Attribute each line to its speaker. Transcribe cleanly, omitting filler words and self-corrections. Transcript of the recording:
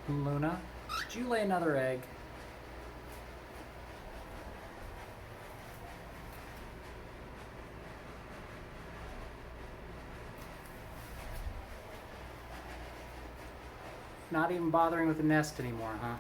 Speaker 1: Luna, did you lay another egg? Not even bothering with the nest anymore, huh?